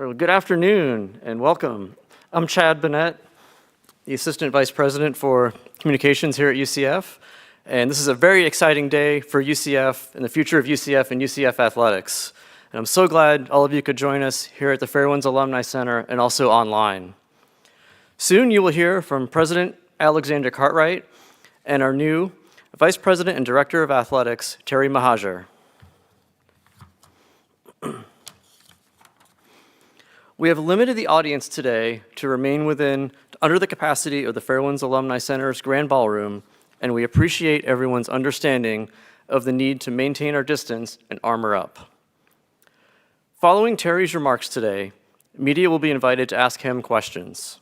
Well, good afternoon and welcome. I'm Chad Bennett, the Assistant Vice President for Communications here at UCF, and this is a very exciting day for UCF and the future of UCF and UCF Athletics. And I'm so glad all of you could join us here at the Fairwinds Alumni Center and also online. Soon you will hear from President Alexander Cartwright and our new Vice President and Director of Athletics, Terry Mohajir. We have limited the audience today to remain under the capacity of the Fairwinds Alumni Center's Grand Ballroom, and we appreciate everyone's understanding of the need to maintain our distance and armor up. Following Terry's remarks today, media will be invited to ask him questions.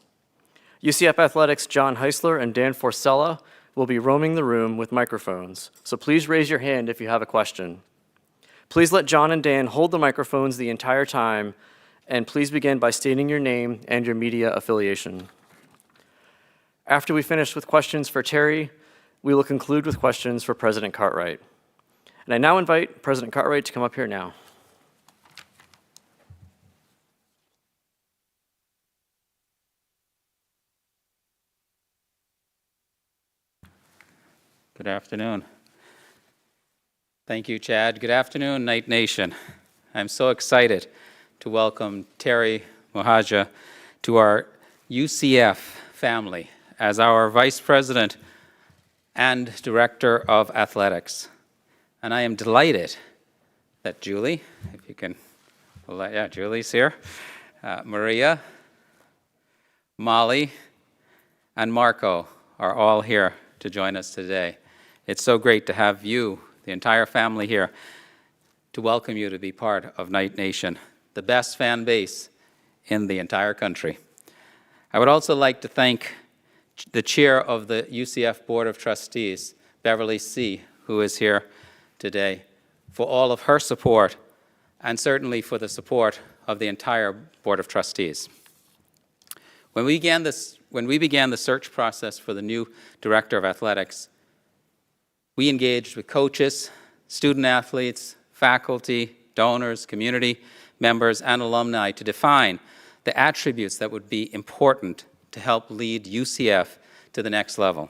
UCF Athletics' John Heisler and Dan Forcella will be roaming the room with microphones, so please raise your hand if you have a question. Please let John and Dan hold the microphones the entire time, and please begin by stating your name and your media affiliation. After we finish with questions for Terry, we will conclude with questions for President Cartwright. And I now invite President Cartwright to come up here now. Good afternoon. Thank you, Chad. Good afternoon, Knight Nation. I'm so excited to welcome Terry Mohajir to our UCF family as our Vice President and Director of Athletics. And I am delighted that Julie, if you can, Julie's here, Maria, Molly, and Marco are all here to join us today. It's so great to have you, the entire family here, to welcome you to be part of Knight Nation, the best fan base in the entire country. I would also like to thank the chair of the UCF Board of Trustees, Beverly C., who is here today, for all of her support and certainly for the support of the entire Board of Trustees. When we began the search process for the new Director of Athletics, we engaged with coaches, student athletes, faculty, donors, community members, and alumni to define the attributes that would be important to help lead UCF to the next level.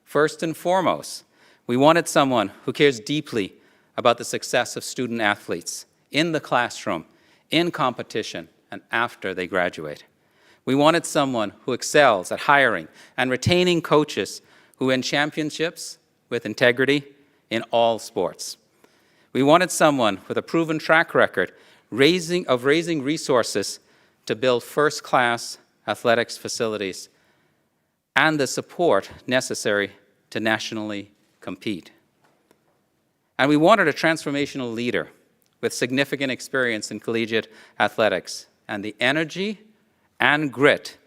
First and foremost, we wanted someone who cares deeply about the success of student athletes in the classroom, in competition, and after they graduate. We wanted someone who excels at hiring and retaining coaches who win championships with integrity in all sports. We wanted someone with a proven track record of raising resources to build first-class athletics facilities and the support necessary to nationally compete. And we wanted a transformational leader with significant experience in collegiate athletics and the energy and grit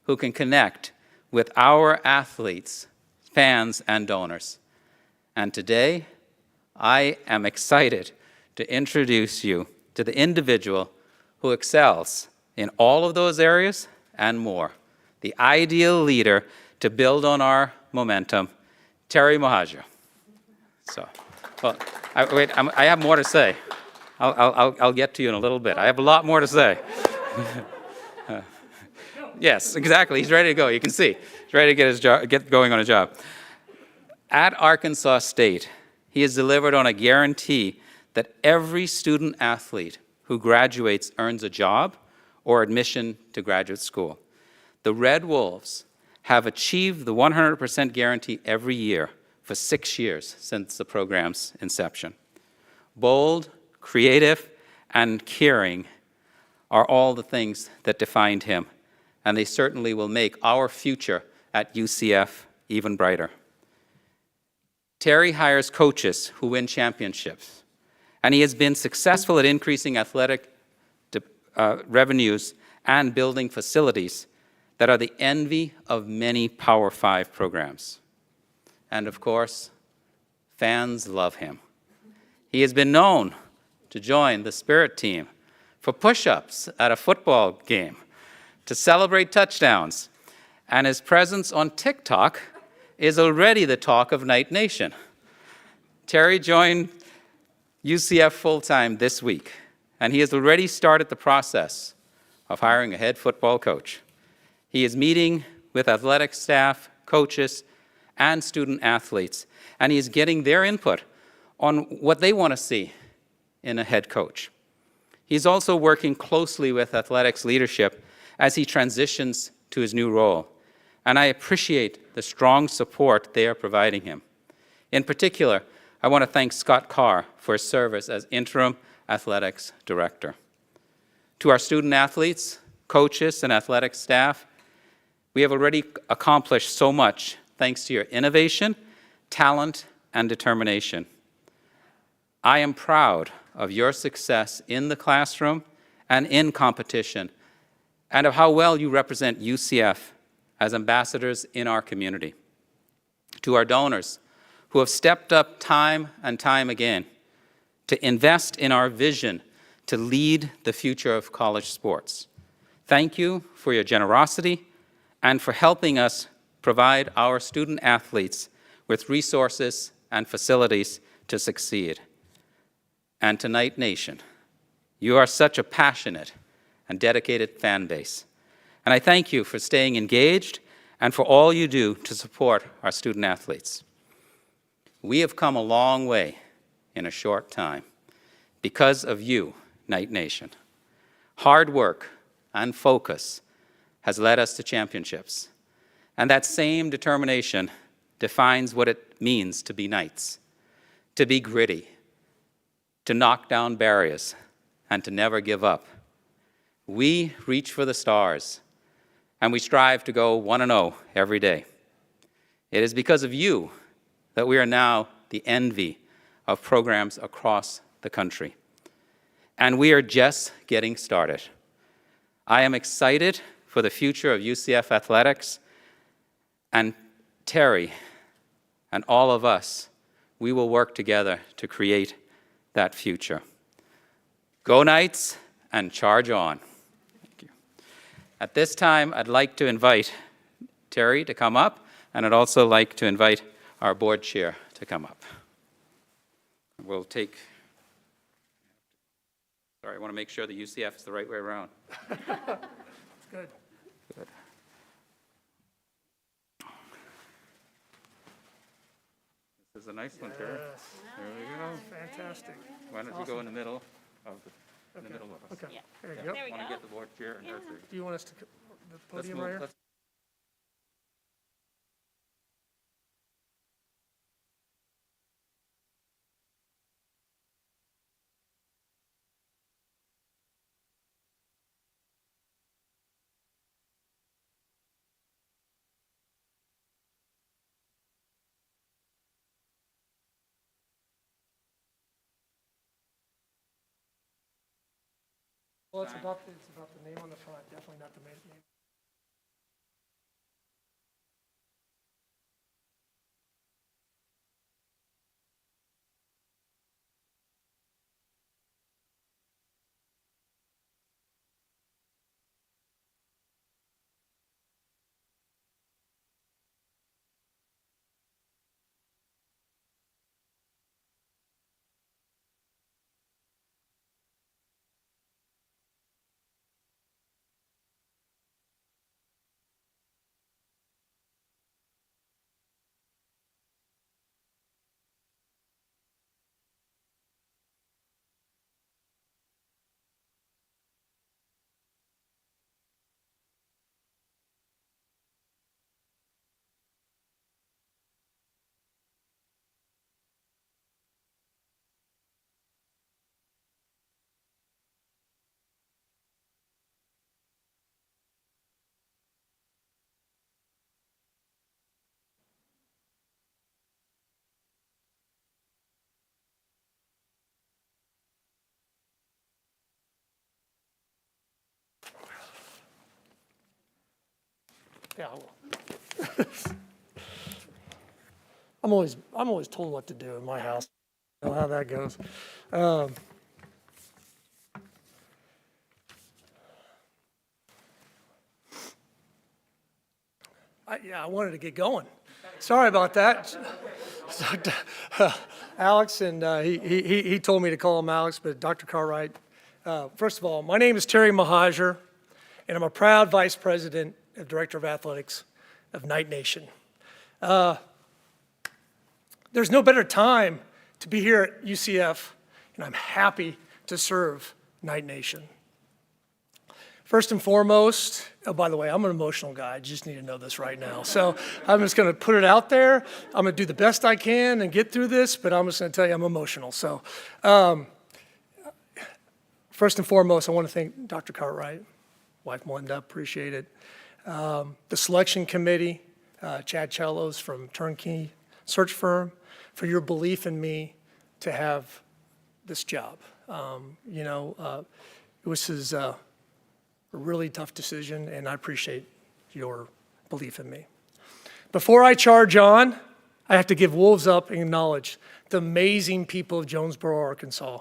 who can connect with our athletes, fans, and donors. And today, I am excited to introduce you to the individual who excels in all of those areas and more, the ideal leader to build on our momentum, Terry Mohajir. So, well, I have more to say. I'll get to you in a little bit. I have a lot more to say. Yes, exactly. He's ready to go. You can see. He's ready to get going on a job. At Arkansas State, he has delivered on a guarantee that every student athlete who graduates earns a job or admission to graduate school. The Red Wolves have achieved the 100% guarantee every year for 6 years since the program's inception. Bold, creative, and caring are all the things that defined him, and they certainly will make our future at UCF even brighter. Terry hires coaches who win championships, and he has been successful at increasing athletic revenues and building facilities that are the envy of many Power 5 programs. And of course, fans love him. He has been known to join the Spirit team for push-ups at a football game, to celebrate touchdowns, and his presence on TikTok is already the talk of Knight Nation. Terry joined UCF full-time this week, and he has already started the process of hiring a head football coach. He is meeting with athletic staff, coaches, and student athletes, and he is getting their input on what they want to see in a head coach. He's also working closely with athletics leadership as he transitions to his new role, and I appreciate the strong support they are providing him. In particular, I want to thank Scott Carr for his service as interim athletics director. To our student athletes, coaches, and athletic staff, we have already accomplished so much thanks to your innovation, talent, and determination. I am proud of your success in the classroom and in competition, and of how well you represent UCF as ambassadors in our community. To our donors, who have stepped up time and time again to invest in our vision to lead the future of college sports. Thank you for your generosity and for helping us provide our student athletes with resources and facilities to succeed. And to Knight Nation, you are such a passionate and dedicated fan base. And I thank you for staying engaged and for all you do to support our student athletes. We have come a long way in a short time because of you, Knight Nation. Hard work and focus has led us to championships. And that same determination defines what it means to be Knights, to be gritty, to knock down barriers, and to never give up. We reach for the stars, and we strive to go 1-0 every day. It is because of you that we are now the envy of programs across the country. And we are just getting started. I am excited for the future of UCF Athletics, and Terry and all of us, we will work together to create that future. Go Knights and charge on. Thank you. At this time, I'd like to invite Terry to come up, and I'd also like to invite our board chair to come up. We'll take, sorry, I want to make sure the UCF is the right way around. Good. Good. This is a nice one, Terry. Yes. There we go. Fantastic. Why don't you go in the middle of in the middle of us? Okay. There you Yeah. go. There we Want to go. get the board chair and there's Do you want us to, the let's podium move. right here? Let's Well, it's about the name on the front, definitely not the main name. Yeah, I will. I'm always told what to do in my house. You know how that goes. I wanted to get going. Sorry about that. Alex, and he told me to call him Alex, but Dr. Cartwright. First of all, my name is Terry Mohajir, and I'm a proud vice president and director of athletics of Knight Nation. There's no better time to be here at UCF, and I'm happy to serve Knight Nation. First and foremost, oh, by the way, I'm an emotional guy. I just need to know this right now. So I'm just going to put it out there. I'm going to do the best I can and get through this, but I'm just going to tell you I'm emotional. So first and foremost, I want to thank Dr. Cartwright, wife Melinda, appreciate it. The selection committee, Chad Cellos from Turnkey Search Firm, for your belief in me to have this job. This is a really tough decision, and I appreciate your belief in me. Before I charge on, I have to give wolves up and acknowledge the amazing people of Jonesboro, Arkansas.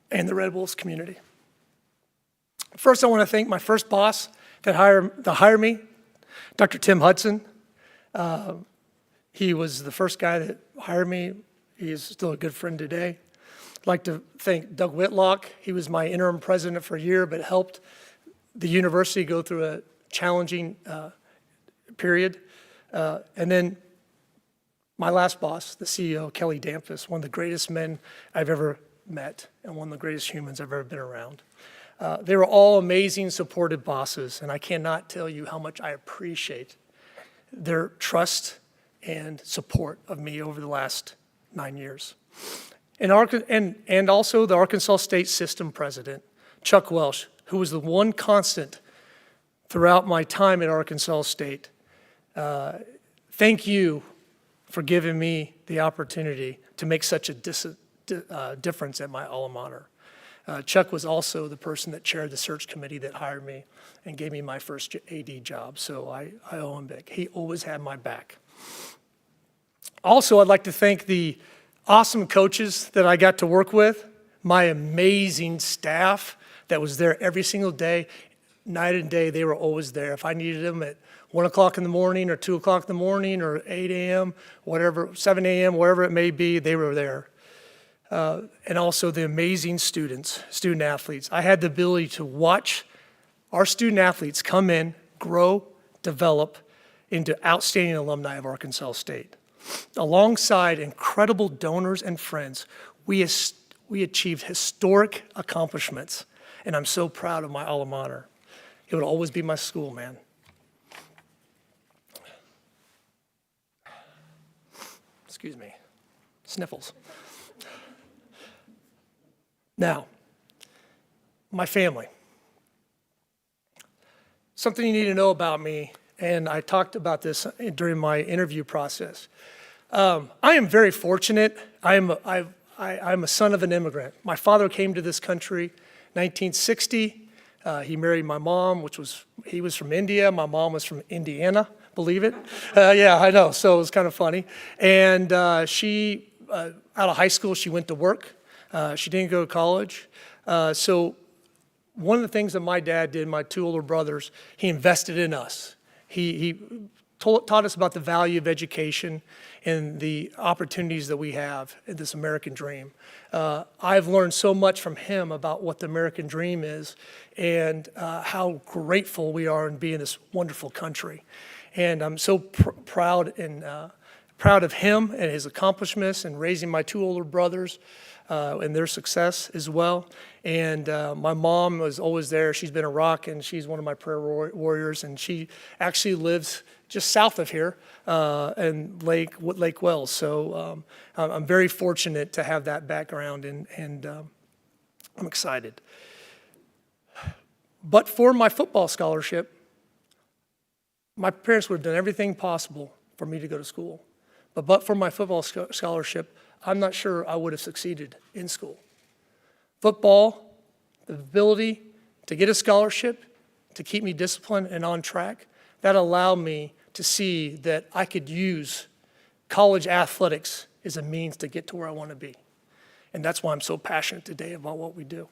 And the Red Wolves community. First, I want to thank my first boss that hired me, Dr. Tim Hudson. He was the first guy that hired me. He is still a good friend today. I'd like to thank Doug Whitlock. He was my interim president for a year, but helped the university go through a challenging period. And then my last boss, the CEO, Kelly Damphus, one of the greatest men I've ever met and one of the greatest humans I've ever been around. They were all amazing, supportive bosses, and I cannot tell you how much I appreciate their trust and support of me over the last 9 years. And also the Arkansas State System President, Chuck Welsh, who was the one constant throughout my time at Arkansas State. Thank you for giving me the opportunity to make such a difference at my alma mater. Chuck was also the person that chaired the search committee that hired me and gave me my first AD job, so I owe him big. He always had my back. Also, I'd like to thank the awesome coaches that I got to work with, my amazing staff that was there every single day, night and day. They were always there. If I needed them at 1 o'clock in the morning or 2 o'clock in the morning or 8 a.m., whatever, 7 a.m., wherever it may be, they were there. And also the amazing students, student athletes. I had the ability to watch our student athletes come in, grow, develop into outstanding alumni of Arkansas State. Alongside incredible donors and friends, we achieved historic accomplishments, and I'm so proud of my alma mater. It would always be my school, man. Excuse me, sniffles. Now, my family. Something you need to know about me, and I talked about this during my interview process. I am very fortunate. I'm a son of an immigrant. My father came to this country 1960. He married my mom, he was from India. My mom was from Indiana, believe it. Yeah, I know, so it was kind of funny. And she, out of high school, she went to work. She didn't go to college. So one of the things that my dad did, my two older brothers, he invested in us. He taught us about the value of education and the opportunities that we have in this American dream. I've learned so much from him about what the American dream is and how grateful we are in being this wonderful country. And I'm so proud of him and his accomplishments and raising my two older brothers and their success as well. And my mom was always there. She's been a rock, and she's one of my prayer warriors, and she actually lives just south of here in Lake Wells. So I'm very fortunate to have that background, and I'm excited. But for my football scholarship, my parents would have done everything possible for me to go to school. But for my football scholarship, I'm not sure I would have succeeded in school. Football, the ability to get a scholarship, to keep me disciplined and on track, that allowed me to see that I could use college athletics as a means to get to where I want to be. And that's why I'm so passionate today about what we do.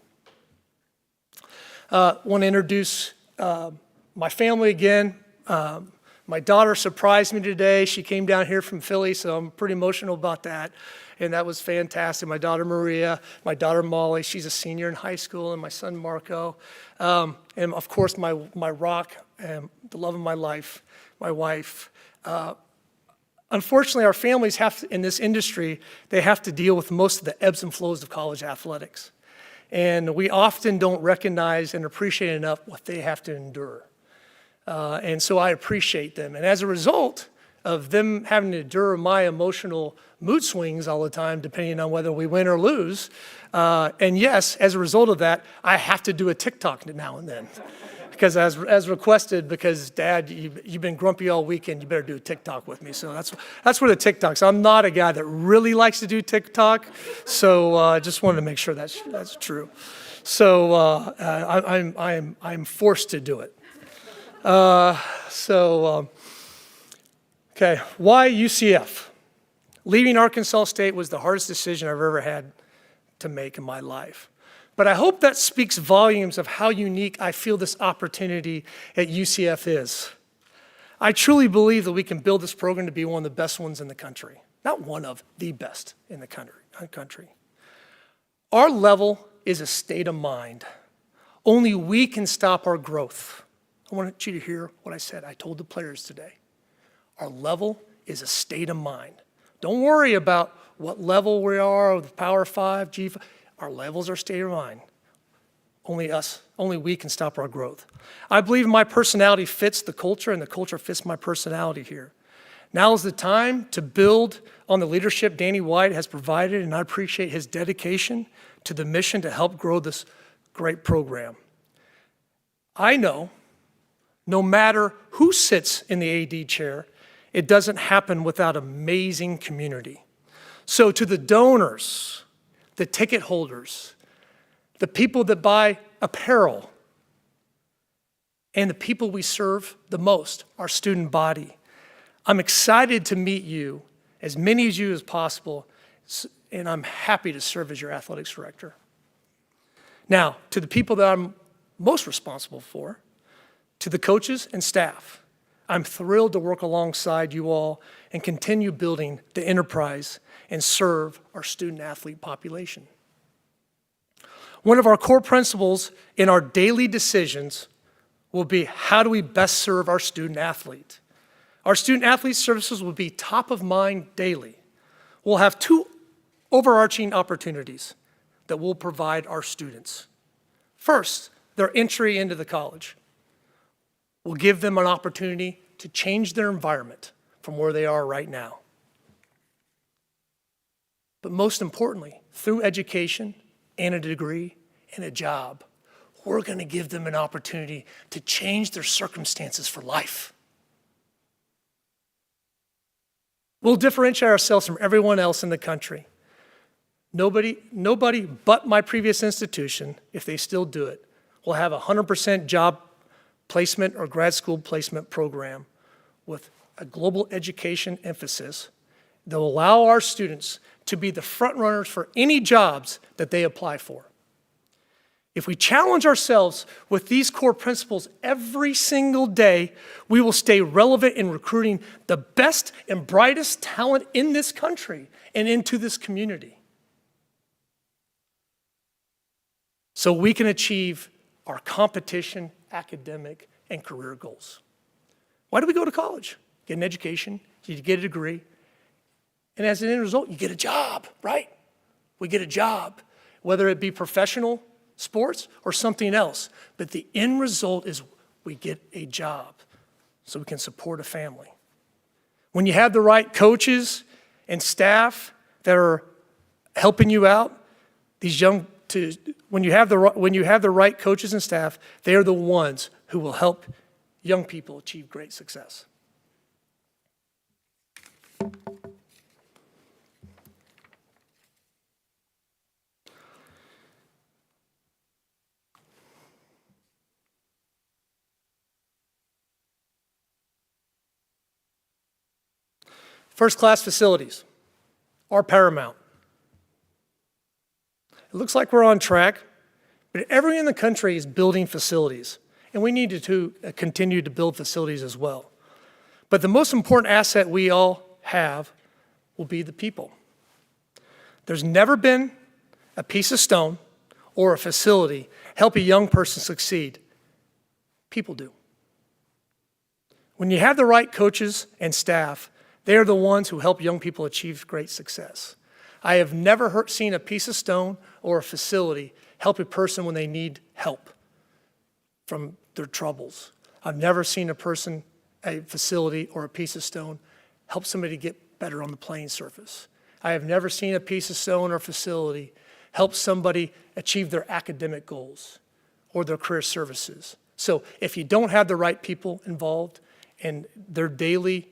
Want to introduce my family again. My daughter surprised me today. She came down here from Philly, so I'm pretty emotional about that. And that was fantastic. My daughter Maria, my daughter Molly, she's a senior in high school, and my son Marco. And of course, my rock, the love of my life, my wife. Unfortunately, our families in this industry, they have to deal with most of the ebbs and flows of college athletics. And we often don't recognize and appreciate enough what they have to endure. And so I appreciate them. And as a result of them having to endure my emotional mood swings all the time, depending on whether we win or lose, and yes, as a result of that, I have to do a TikTok now and then. Because as requested, because Dad, you've been grumpy all weekend, you better do a TikTok with me. So that's where the TikToks. I'm not a guy that really likes to do TikTok, so I just wanted to make sure that's true. So I'm forced to do it. Okay, why UCF? Leaving Arkansas State was the hardest decision I've ever had to make in my life. But I hope that speaks volumes of how unique I feel this opportunity at UCF is. I truly believe that we can build this program to be one of the best ones in the country. Not one of, the best in the country. Our level is a state of mind. Only we can stop our growth. I want you to hear what I said. I told the players today. Our level is a state of mind. Don't worry about what level we are, the Power 5, G5. Our levels are state of mind. Only we can stop our growth. I believe my personality fits the culture, and the culture fits my personality here. Now is the time to build on the leadership Danny White has provided, and I appreciate his dedication to the mission to help grow this great program. I know no matter who sits in the AD chair, it doesn't happen without amazing community. So to the donors, the ticket holders, the people that buy apparel, and the people we serve the most, our student body, I'm excited to meet you, as many of you as possible, and I'm happy to serve as your athletics director. Now, to the people that I'm most responsible for, to the coaches and staff, I'm thrilled to work alongside you all and continue building the enterprise and serve our student-athlete population. One of our core principles in our daily decisions will be, how do we best serve our student-athlete? Our student-athlete services will be top of mind daily. We'll have two overarching opportunities that we'll provide our students. First, their entry into the college. We'll give them an opportunity to change their environment from where they are right now. But most importantly, through education and a degree and a job, we're going to give them an opportunity to change their circumstances for life. We'll differentiate ourselves from everyone else in the country. Nobody but my previous institution, if they still do it, will have a 100% job placement or grad school placement program with a global education emphasis that will allow our students to be the front runners for any jobs that they apply for. If we challenge ourselves with these core principles every single day, we will stay relevant in recruiting the best and brightest talent in this country and into this community, so we can achieve our competition, academic, and career goals. Why do we go to college? Get an education, you get a degree, and as an end result, you get a job, right? We get a job, whether it be professional sports or something else. But the end result is we get a job so we can support a family. When you have the right coaches and staff that are helping you out, when you have the right coaches and staff, they are the ones who will help young people achieve great success. First-class facilities are paramount. It looks like we're on track, but everyone in the country is building facilities, and we need to continue to build facilities as well. But the most important asset we all have will be the people. There's never been a piece of stone or a facility help a young person succeed. People do. When you have the right coaches and staff, they are the ones who help young people achieve great success. I have never seen a piece of stone or a facility help a person when they need help from their troubles. I've never seen a facility, or a piece of stone help somebody get better on the playing surface. I have never seen a piece of stone or facility help somebody achieve their academic goals or their career services. So if you don't have the right people involved and their daily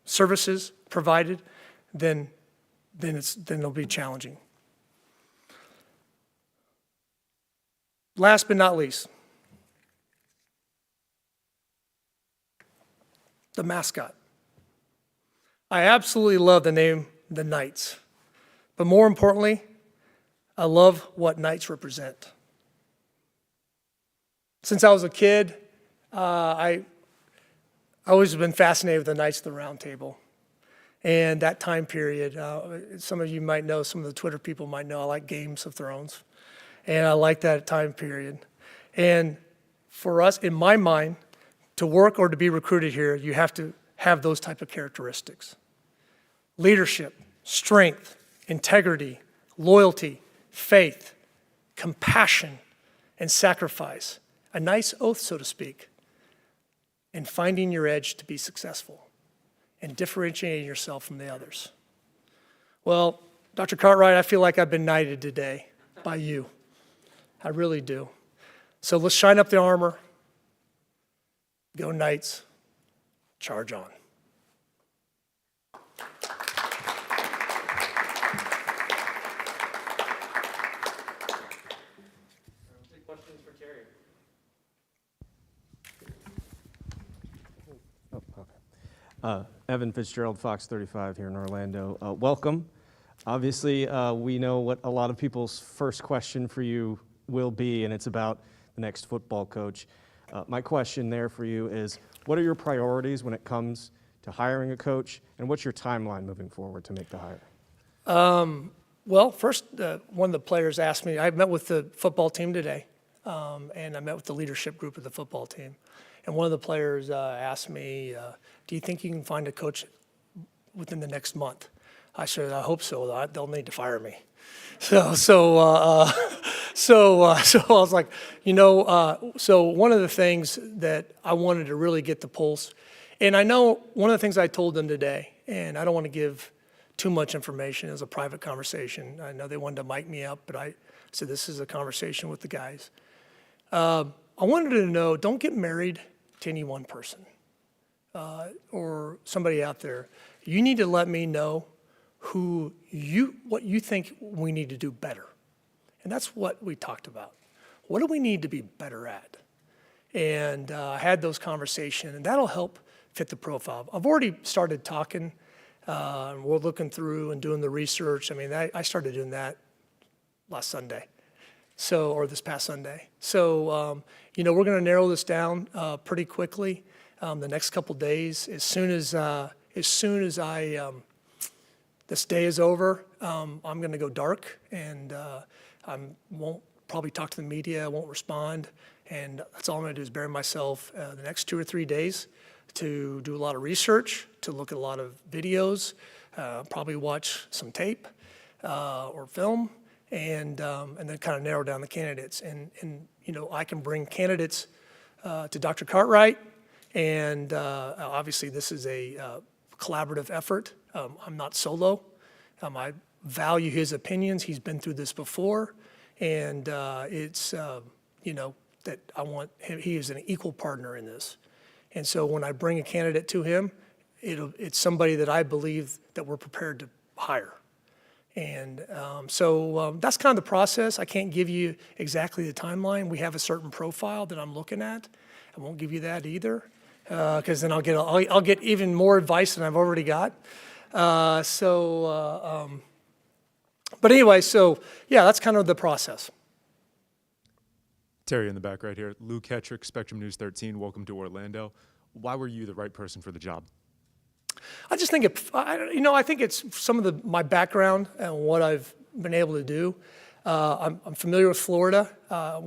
services provided, then it'll be challenging. Last but not least, the mascot. I absolutely love the name, the Knights. But more importantly, I love what Knights represent. Since I was a kid, I always been fascinated with the Knights of the Round Table. And that time period, some of you might know, some of the Twitter people might know, I like Games of Thrones. And I like that time period. And for us, in my mind, to work or to be recruited here, you have to have those type of characteristics. Leadership, strength, integrity, loyalty, faith, compassion, and sacrifice. A nice oath, so to speak, and finding your edge to be successful and differentiating yourself from the others. Well, Dr. Cartwright, I feel like I've been knighted today by you. I really do. So let's shine up the armor. Go Knights. Charge on. Questions for Terry? Evan Fitzgerald, Fox 35 here in Orlando. Welcome. Obviously, we know what a lot of people's first question for you will be, and it's about the next football coach. My question there for you is, what are your priorities when it comes to hiring a coach, and what's your timeline moving forward to make the hire? Well, first, one of the players asked me, I met with the football team today, and I met with the leadership group of the football team. And one of the players asked me, do you think you can find a coach within the next month? I said, I hope so. They'll need to fire me. So I was like, so one of the things that I wanted to really get the pulse, and I know one of the things I told them today, and I don't want to give too much information. It was a private conversation. I know they wanted to mic me up, but I said, this is a conversation with the guys. I wanted to know, don't get married to any one person or somebody out there. You need to let me know what you think we need to do better. And that's what we talked about. What do we need to be better at? And I had those conversations, and that'll help fit the profile. I've already started talking. We're looking through and doing the research. I mean, I started doing that last Sunday. Or this past Sunday. So, we're going to narrow this down pretty quickly the next couple days. As soon as this day is over, I'm going to go dark, and I won't probably talk to the media. I won't respond, and that's all I'm going to do is bury myself the next 2 or 3 days to do a lot of research, to look at a lot of videos, probably watch some tape or film. And then kind of narrow down the candidates. And I can bring candidates to Dr. Cartwright, and obviously this is a collaborative effort. I'm not solo. I value his opinions. He's been through this before, and it's, that I want him, he is an equal partner in this. And so when I bring a candidate to him, it's somebody that I believe that we're prepared to hire. And so that's kind of the process. I can't give you exactly the timeline. We have a certain profile that I'm looking at. I won't give you that either, because then I'll get even more advice than I've already got. But anyway, so yeah, that's kind of the process. Terry in the back right here. Lou Kettrick, Spectrum News 13. Welcome to Orlando. Why were you the right person for the job? I just think I think it's some of my background and what I've been able to do. I'm familiar with Florida. I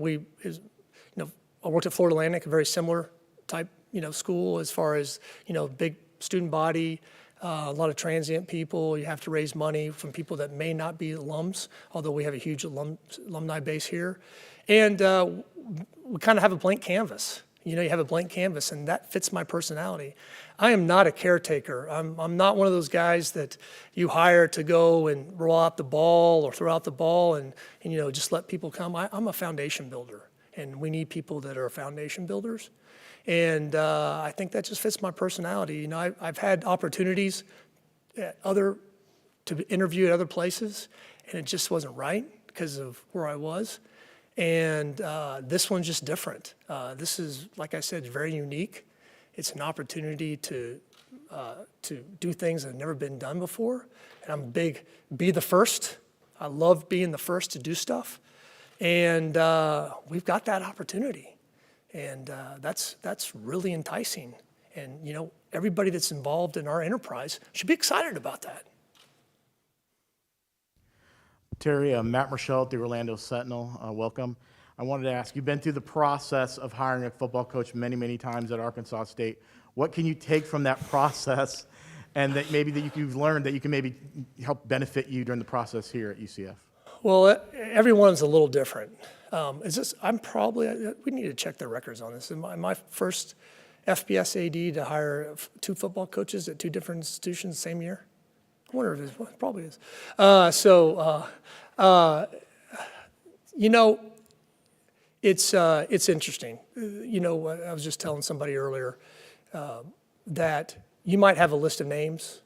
worked at Florida Atlantic, a very similar type, school as far as, big student body, a lot of transient people. You have to raise money from people that may not be alums, although we have a huge alumni base here. And we kind of have a blank canvas. You have a blank canvas, and that fits my personality. I am not a caretaker. I'm not one of those guys that you hire to go and roll out the ball or throw out the ball and just let people come. I'm a foundation builder, and we need people that are foundation builders. And I think that just fits my personality. I've had opportunities to interview at other places, and it just wasn't right because of where I was. And this one's just different. This is, like I said, very unique. It's an opportunity to do things that have never been done before. And I'm big, be the first. I love being the first to do stuff. And we've got that opportunity. And that's really enticing. And, everybody that's involved in our enterprise should be excited about that. Terry, Matt Marshall at the Orlando Sentinel, welcome. I wanted to ask, you've been through the process of hiring a football coach many, many times at Arkansas State. What can you take from that process and that you've learned that you can maybe help benefit you during the process here at UCF? Well, everyone's a little different. We need to check the records on this. Am I first FBS AD to hire 2 football coaches at 2 different institutions the same year? I wonder if it is. Well, it probably is. It's interesting. I was just telling somebody earlier that you might have a list of names,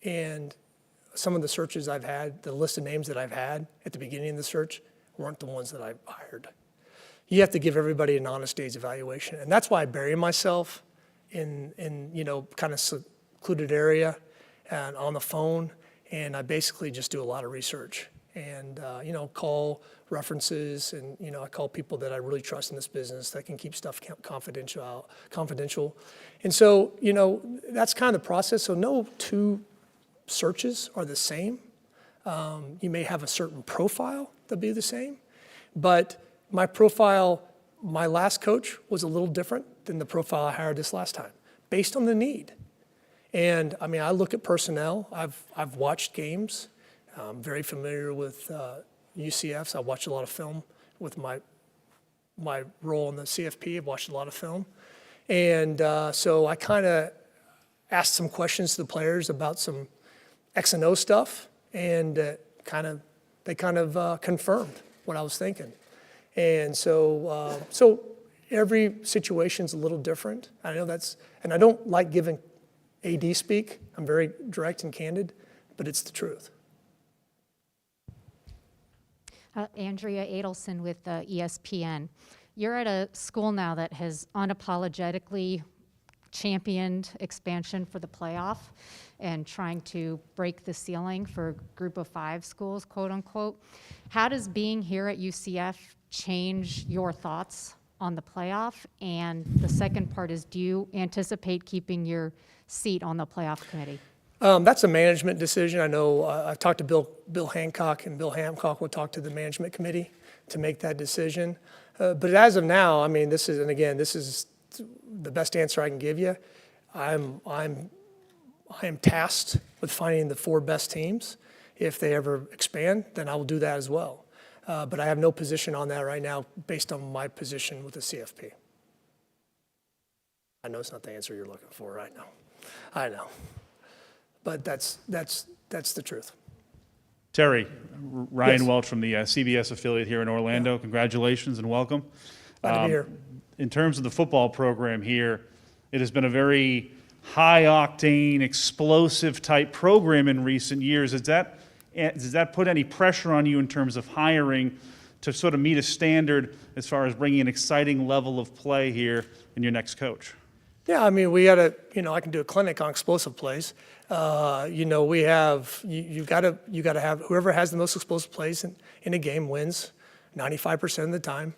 and some of the searches I've had, the list of names that I've had at the beginning of the search weren't the ones that I hired. You have to give everybody an honest day's evaluation, and that's why I bury myself in kind of secluded area and on the phone, and I basically just do a lot of research and, call references and, I call people that I really trust in this business that can keep stuff confidential. And so, that's kind of the process. So no 2 searches are the same. You may have a certain profile that'll be the same, but my profile, my last coach was a little different than the profile I hired this last time, based on the need. And I look at personnel. I've watched games. I'm very familiar with UCFs. I watch a lot of film with my role in the CFP. I've watched a lot of film, and so I kind of asked some questions to the players about some X and O stuff, and they kind of confirmed what I was thinking. And so every situation's a little different. I know and I don't like giving AD speak. I'm very direct and candid, but it's the truth. Andrea Adelson with ESPN. You're at a school now that has unapologetically championed expansion for the playoff and trying to break the ceiling for a group of 5 schools, quote unquote. How does being here at UCF change your thoughts on the playoff? And the second part is, do you anticipate keeping your seat on the playoff committee? That's a management decision. I know I've talked to Bill Hancock, and Bill Hancock will talk to the management committee to make that decision. But as of now, this is the best answer I can give you. I am tasked with finding the 4 best teams. If they ever expand, then I will do that as well. But I have no position on that right now based on my position with the CFP. I know it's not the answer you're looking for right now. I know. But that's the truth. Terry, Ryan Yes. Welch from the CBS affiliate here in Orlando. Congratulations and welcome. Glad to be here. In terms of the football program here, it has been a very high-octane, explosive type program in recent years. Does that put any pressure on you in terms of hiring to sort of meet a standard as far as bringing an exciting level of play here in your next coach? Yeah, I mean, we got to, I can do a clinic on explosive plays. We have, you got to have, whoever has the most explosive plays in a game wins 95% of the time,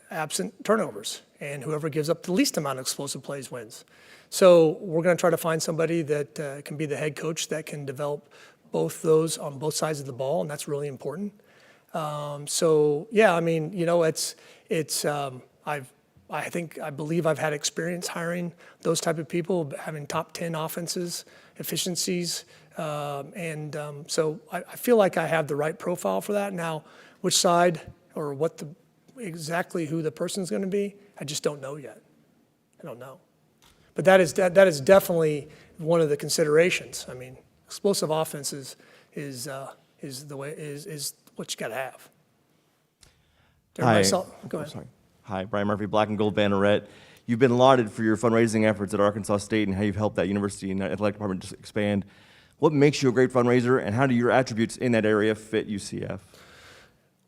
absent turnovers. And whoever gives up the least amount of explosive plays wins. So we're going to try to find somebody that can be the head coach that can develop both those on both sides of the ball, and that's really important. I mean, I believe I've had experience hiring those type of people, having top 10 offenses, efficiencies, so I feel like I have the right profile for that. Now, which side or exactly who the person's going to be, I just don't know yet. I don't know, but that is definitely one of the considerations. I mean, explosive offenses is what you got to have. Hi. Go ahead. Sorry. Hi, Brian Murphy, Black and Gold Banneret. You've been lauded for your fundraising efforts at Arkansas State and how you've helped that university and that athletic department just expand. What makes you a great fundraiser, and how do your attributes in that area fit UCF?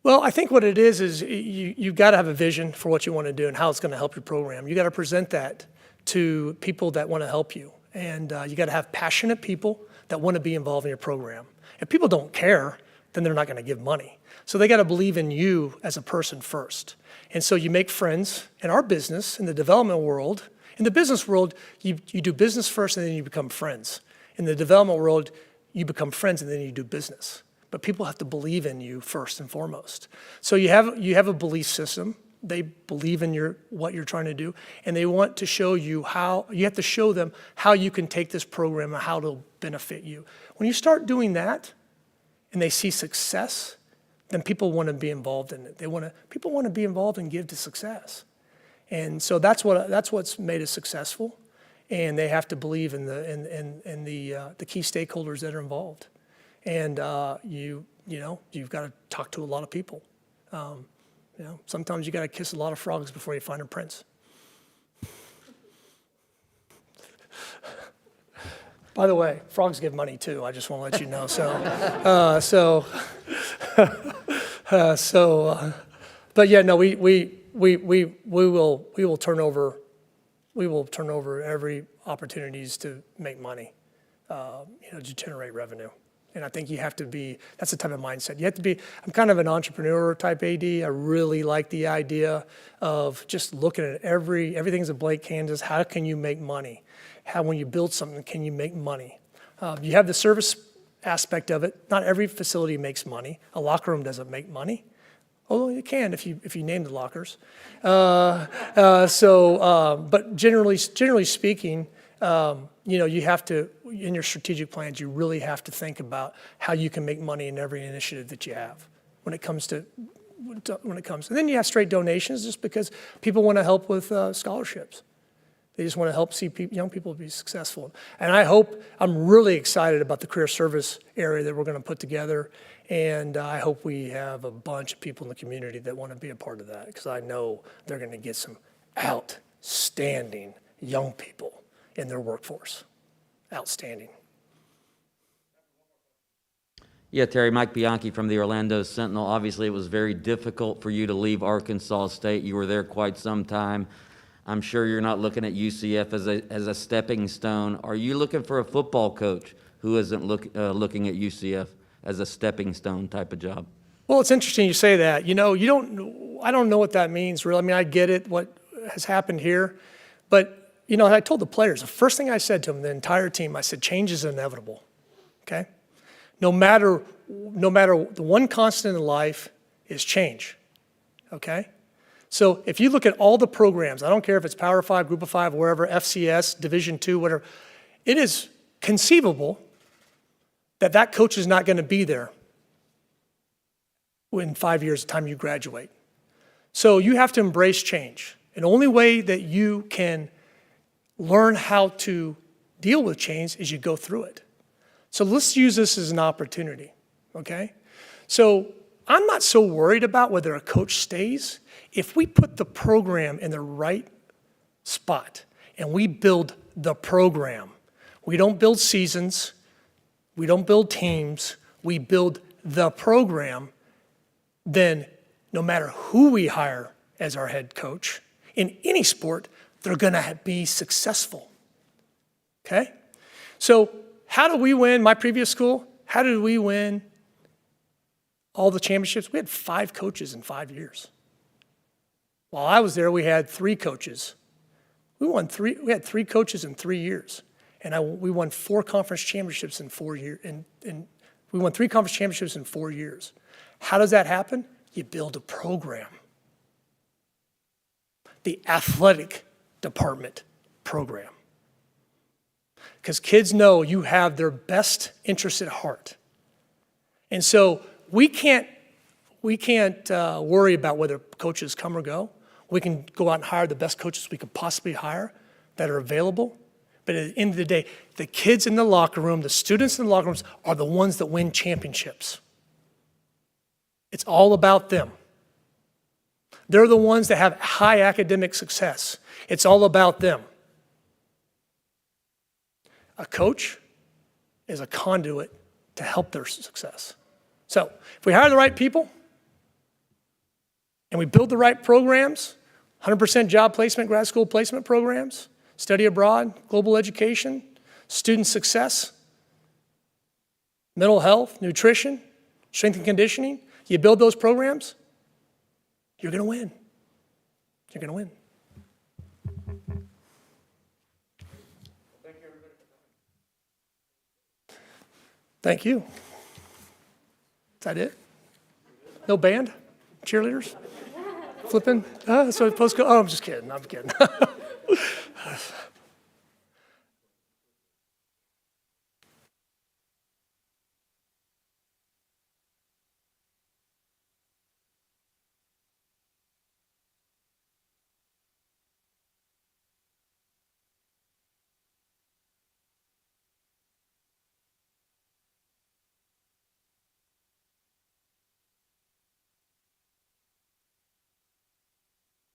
Well, I think what it is you've got to have a vision for what you want to do and how it's going to help your program. You got to present that to people that want to help you, and you got to have passionate people that want to be involved in your program. If people don't care, then they're not going to give money. So they got to believe in you as a person first. And so you make friends in our business, in the development world. In the business world, you do business first and then you become friends. In the development world, you become friends and then you do business. But people have to believe in you first and foremost. So you have a belief system. They believe in what you're trying to do, and they want to show you how. You have to show them how you can take this program and how it'll benefit you. When you start doing that, and they see success, then people want to be involved in it. People want to be involved and give to success, and so that's what's made us successful. And they have to believe in the key stakeholders that are involved, and you've got to talk to a lot of people. Sometimes you got to kiss a lot of frogs before you find a prince. By the way, frogs give money too. I just want to let you know. But yeah, no, we will turn over every opportunities to make money, to generate revenue. And I think that's the type of mindset. You have to be, I'm kind of an entrepreneur type AD. I really like the idea of just looking at everything's a blank canvas. How can you make money? How, when you build something, can you make money? You have the service aspect of it. Not every facility makes money. A locker room doesn't make money. Although it can if you name the lockers. But generally speaking, you have to, in your strategic plans, you really have to think about how you can make money in every initiative that you have when it comes. And then you have straight donations just because people want to help with scholarships. They just want to help see young people be successful. And I'm really excited about the career service area that we're going to put together. And I hope we have a bunch of people in the community that want to be a part of that, because I know they're going to get some outstanding young people in their workforce. Outstanding. Yeah, Terry, Mike Bianchi from the Orlando Sentinel. Obviously, it was very difficult for you to leave Arkansas State. You were there quite some time. I'm sure you're not looking at UCF as a stepping stone. Are you looking for a football coach who isn't looking at UCF as a stepping stone type of job? Well, it's interesting you say that. I don't know what that means, really. I mean, I get it, what has happened here. But, I told the players, the first thing I said to them, the entire team, I said, change is inevitable, okay? No matter the one constant in life is change, okay? So if you look at all the programs, I don't care if it's Power 5, Group of 5, wherever, FCS, Division II, whatever, it is conceivable that coach is not going to be there in 5 years, the time you graduate. So you have to embrace change. And the only way that you can learn how to deal with change is you go through it. So let's use this as an opportunity, okay? So I'm not so worried about whether a coach stays. If we put the program in the right spot and we build the program, we don't build seasons, we don't build teams, we build the program, then no matter who we hire as our head coach, in any sport, they're going to be successful. Okay? So how do we win? My previous school, how did we win all the championships? We had 5 coaches in 5 years. While I was there, we had 3 coaches. We had 3 coaches in 3 years. And we won 4 conference championships in 4 years. And we won 3 conference championships in 4 years. How does that happen? You build a program. The athletic department program. Because kids know you have their best interests at heart. And so we can't worry about whether coaches come or go. We can go out and hire the best coaches we could possibly hire that are available. But at the end of the day, the kids in the locker room, the students in the locker rooms are the ones that win championships. It's all about them. They're the ones that have high academic success. It's all about them. A coach is a conduit to help their success. So if we hire the right people and we build the right programs, 100% job placement, grad school placement programs, study abroad, global education, student success, mental health, nutrition, strength and conditioning, you build those programs, you're going to win. You're going to win. Thank you. Is that it? No band? Cheerleaders? Flipping? So post go. Oh, I'm just kidding. I'm kidding.